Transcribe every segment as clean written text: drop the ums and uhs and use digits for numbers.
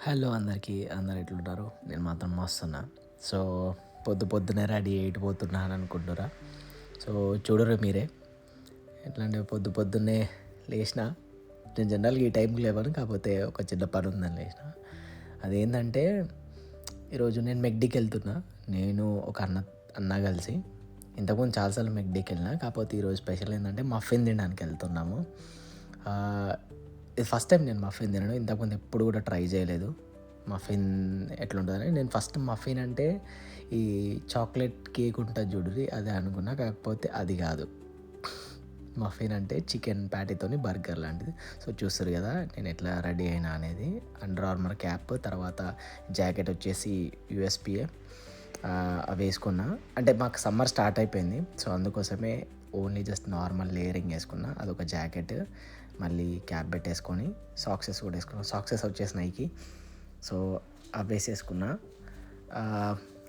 Hello అందరికీ, అందరు ఎట్లుంటారు? నేను మాత్రం మస్తున్నా. సో, పొద్దున్నే రెడీ ఎయిట్ పోతున్నా అని అనుకుంటుర్రా? సో, చూడుర్రి మీరే. ఎట్లా అంటే పొద్దున్నే లేచిన. నేను జనరల్‌గా ఈ టైంకి లేవను. కాకపోతే ఒక చిన్న పని ఉందని లేచిన. అదేంటంటే ఈరోజు నేను మెక్‌డీకి వెళ్తున్నా. నేను ఒక అన్న కలిసి. ఇంతకుముందు చాలాసార్లు మెక్‌డీకి వెళ్ళినా. కాకపోతే ఈరోజు స్పెషల్ ఏంటంటే మఫిన్ తినడానికి వెళ్తున్నాము. ఇది ఫస్ట్ టైం నేను మఫిన్ తినడం. ఇంతకుముందు ఎప్పుడు కూడా ట్రై చేయలేదు. మఫిన్ ఎట్లుంటుందని. నేను ఫస్ట్ మఫిన్ అంటే ఈ చాక్లెట్ కేక్ ఉంటుంది చూడుర్రి, అదే అనుకున్నా. కాకపోతే అది కాదు. మఫిన్ అంటే చికెన్ ప్యాటీతోని బర్గర్ లాంటిది. సో, చూస్తారు కదా నేను ఎట్లా రెడీ అయినా అనేది. అండర్ ఆర్మర్ క్యాప్, తర్వాత జాకెట్ వచ్చేసి యూఎస్పిఏ అవి వేసుకున్నా. అంటే మాకు సమ్మర్ స్టార్ట్ అయిపోయింది. సో, అందుకోసమే ఓన్లీ జస్ట్ నార్మల్ లేయరింగ్ వేసుకున్నా. అదొక జాకెట్, మళ్ళీ క్యాప్ పెట్టేసుకొని సాక్సెస్ కూడా వేసుకున్నా. సాక్సెస్ వచ్చేసి నైకి. సో, అవి వేసేసుకున్నా.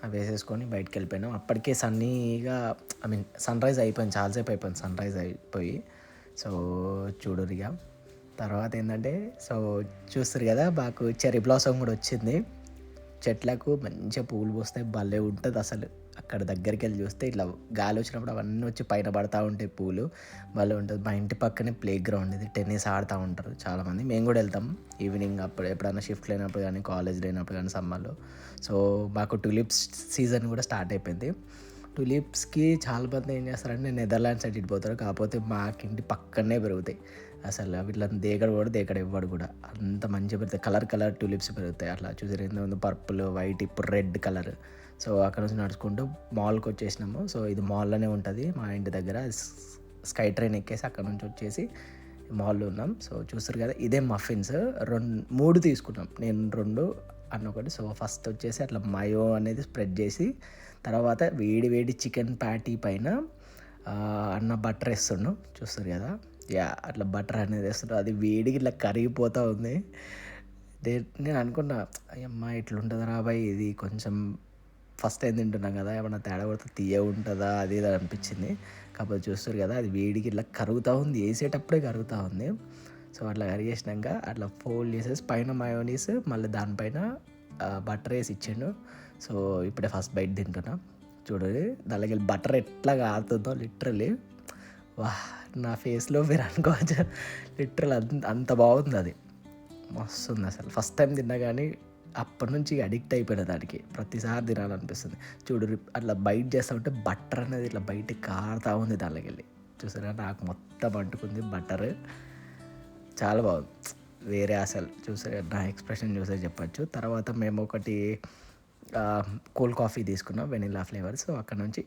అవి వేసేసుకొని బయటికి వెళ్ళిపోయినాం. అప్పటికే సన్నీగా సన్రైజ్ అయిపోయింది. చాలాసేపు అయిపోయింది సన్రైజ్ అయిపోయి. సో, చూడుర్రిగా తర్వాత ఏంటంటే, సో చూస్తారు కదా, మాకు చెర్రీ బ్లాసమ్ కూడా వచ్చింది. చెట్లకు మంచిగా పువ్వులు పూస్తాయి, భలే ఉంటుంది అసలు. అక్కడ దగ్గరికి వెళ్ళి చూస్తే ఇట్లా గాలి వచ్చినప్పుడు అవన్నీ వచ్చి పైన పడతా ఉంటాయి పూలు, భలే ఉంటుంది. మా ఇంటి పక్కనే ప్లే గ్రౌండ్, ఇది టెన్నిస్ ఆడుతూ ఉంటారు చాలామంది. మేము కూడా వెళ్తాం ఈవినింగ్ అప్పుడు, ఎప్పుడైనా షిఫ్ట్ లేనప్పుడు కానీ, కాలేజ్ లేనప్పుడు కానీ, సమ్మర్లో. సో, మాకు టులిప్స్ సీజన్ కూడా స్టార్ట్ అయిపోయింది. టులిప్స్కి చాలామంది ఏం చేస్తారంటే నెదర్లాండ్స్ సైడ్ ఇటుపోతారు. కాకపోతే మాకింటి పక్కనే పెరుగుతాయి అసలు. అవి ఇట్లా దేకడ కూడా దేకడ ఇవ్వడు కూడా, అంత మంచిగా పెరుగుతాయి. కలర్ టులిప్స్ పెరుగుతాయి. అట్లా చూసారు, ఏంటంటే పర్పుల్, వైట్, ఇప్పుడు రెడ్ కలర్. సో, అక్కడ నుంచి నడుచుకుంటూ మాల్కి వచ్చేసినాము. సో, ఇది మాల్లోనే ఉంటుంది మా ఇంటి దగ్గర. స్కై ట్రైన్ ఎక్కేసి అక్కడ నుంచి వచ్చేసి మాల్లో ఉన్నాం. సో, చూస్తారు కదా, ఇదే మఫిన్స్. 3 తీసుకున్నాం. నేను 2, అన్న ఒకటి. సో, ఫస్ట్ వచ్చేసి అట్లా మయో అనేది స్ప్రెడ్ చేసి, తర్వాత వేడి వేడి చికెన్ ప్యాటీ పైన అన్న బటర్ వేస్తుండు. చూస్తారు కదా, అట్లా బటర్ అనేది వేస్తుండ్రు. అది వేడికి ఇట్లా కరిగిపోతూ ఉంది. నేను అనుకున్నా, అయ్యమ్మ ఇట్లుంటుందా రాబాయ్, ఇది కొంచెం ఫస్ట్ టైం తింటున్నాం కదా, ఏమన్నా తేడా కొడితే తీయ ఉంటుందా అది ఇది అనిపించింది. కాకపోతే చూస్తారు కదా, అది వేడికి ఇట్లా కరుగుతూ ఉంది, వేసేటప్పుడే కరుగుతూ ఉంది. సో, అట్లా కరిగేసినాక అట్లా ఫోల్డ్ చేసేసి పైన మయోనీస్, మళ్ళీ దానిపైన బటర్ వేసి ఇచ్చిండు. సో, ఇప్పుడే ఫస్ట్ బైట్ తింటున్నా. చూడండి దానికి బటర్ ఎట్లా కారుతుందో లిటరల్లీ. వాహ్, నా ఫేస్లో మీరు అనుకోవచ్చు, లిటరల్ అంత బాగుంది అది. మస్తు ఉంది అసలు. ఫస్ట్ టైం తిన్నా కానీ అప్పటి నుంచి అడిక్ట్ అయిపోయిన దానికి. ప్రతిసారి తినాలనిపిస్తుంది. చూడు అట్లా బైట్ చేస్తూ ఉంటే బటర్ అనేది ఇట్లా బయటకి కారుతూ ఉంది దానిలోకి వెళ్ళి. చూసారా, నాకు మొత్తం అంటుకుంది బటర్. చాలా బాగుంది, వేరే అసలు. చూసే నా ఎక్స్ప్రెషన్ చూసే చెప్పచ్చు. తర్వాత మేము ఒకటి కోల్డ్ కాఫీ తీసుకున్నాం, వెనిలా ఫ్లేవర్. సో, అక్కడ నుంచి